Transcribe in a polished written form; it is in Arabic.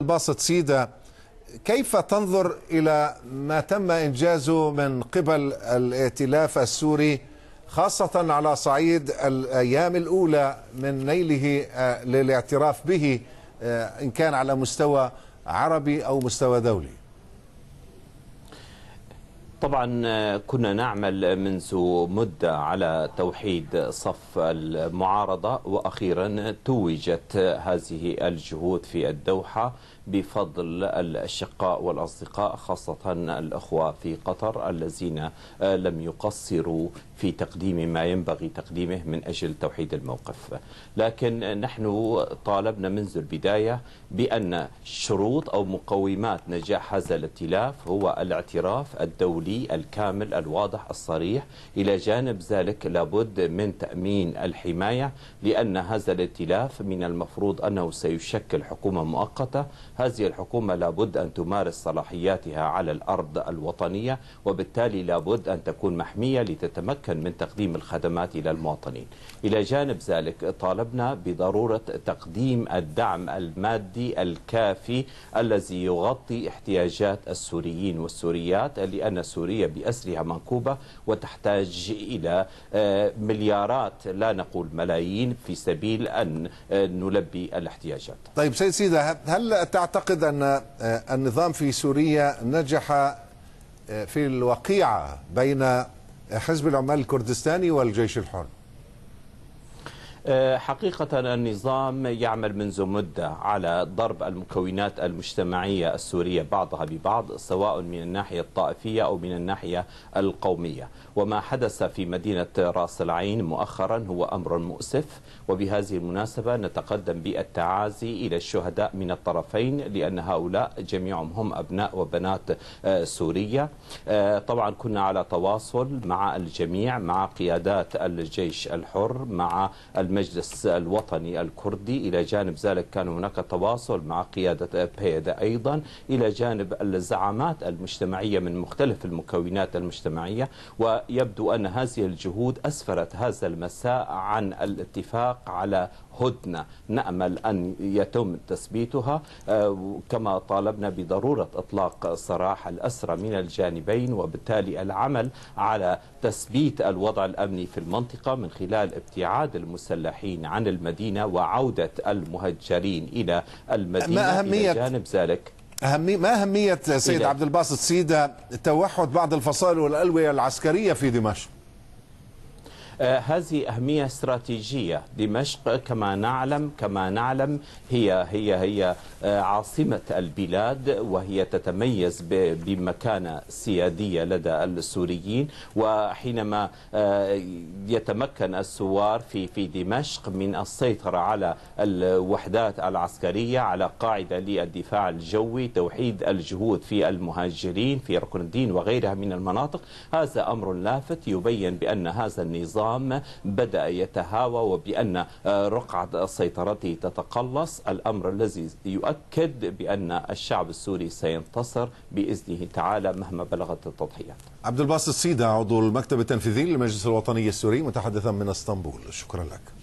باسط سيدة، كيف تنظر إلى ما تم إنجازه من قبل الائتلاف السوري، خاصة على صعيد الأيام الأولى من نيله للاعتراف به، إن كان على مستوى عربي أو مستوى دولي؟ طبعا كنا نعمل منذ مدة على توحيد صف المعارضة، وأخيرا توجت هذه الجهود في الدوحة بفضل الأشقاء والأصدقاء، خاصة الأخوة في قطر الذين لم يقصروا في تقديم ما ينبغي تقديمه من أجل توحيد الموقف. لكن نحن طالبنا منذ البداية بأن شروط أو مقومات نجاح هذا الائتلاف هو الاعتراف الدولي الكامل الواضح الصريح. إلى جانب ذلك لابد من تأمين الحماية، لأن هذا الائتلاف من المفروض أنه سيشكل حكومة مؤقتة. هذه الحكومة لابد أن تمارس صلاحياتها على الأرض الوطنية، وبالتالي لابد أن تكون محمية لتتمكن من تقديم الخدمات إلى المواطنين. إلى جانب ذلك طالبنا بضرورة تقديم الدعم المادي الكافي الذي يغطي احتياجات السوريين والسوريات، لأن سوريا بأسرها منكوبة وتحتاج إلى مليارات لا نقول ملايين في سبيل أن نلبي الاحتياجات. طيب سيد سيدة، هل تعتقد أن النظام في سوريا نجح في الوقيعة بين حزب العمال الكردستاني والجيش الحر؟ حقيقة النظام يعمل منذ مدة على ضرب المكونات المجتمعية السورية بعضها ببعض، سواء من الناحية الطائفية أو من الناحية القومية. وما حدث في مدينة رأس العين مؤخرا هو أمر مؤسف، وبهذه المناسبة نتقدم بالتعازي إلى الشهداء من الطرفين، لأن هؤلاء جميعهم هم أبناء وبنات سوريا. طبعا كنا على تواصل مع الجميع، مع قيادات الجيش الحر، مع المجلس الوطني الكردي. إلى جانب ذلك كان هناك تواصل مع قيادة بيدا أيضا، إلى جانب الزعامات المجتمعية من مختلف المكونات المجتمعية. ويبدو أن هذه الجهود أسفرت هذا المساء عن الاتفاق على هدنة نأمل أن يتم تثبيتها، كما طالبنا بضرورة إطلاق سراح الأسرى من الجانبين، وبالتالي العمل على تثبيت الوضع الأمني في المنطقة من خلال ابتعاد المسلحين عن المدينة وعودة المهجرين إلى المدينة. إلى جانب ذلك ما أهمية سيد عبد الباسط سيدة توحد بعض الفصائل والألوية العسكرية في دمشق؟ هذه أهمية استراتيجية. دمشق كما نعلم هي عاصمة البلاد، وهي تتميز بمكانة سيادية لدى السوريين. وحينما يتمكن الثوار في دمشق من السيطرة على الوحدات العسكرية، على قاعدة للدفاع الجوي، توحيد الجهود في المهاجرين في ركن الدين وغيرها من المناطق، هذا أمر لافت يبين بأن هذا النظام بدأ يتهاوى وبأن رقعة سيطرته تتقلص، الأمر الذي يؤكد بأن الشعب السوري سينتصر بإذنه تعالى مهما بلغت التضحيات. عبد الباسط سيدة، عضو المكتب التنفيذي للمجلس الوطني السوري، متحدثا من اسطنبول، شكرا لك.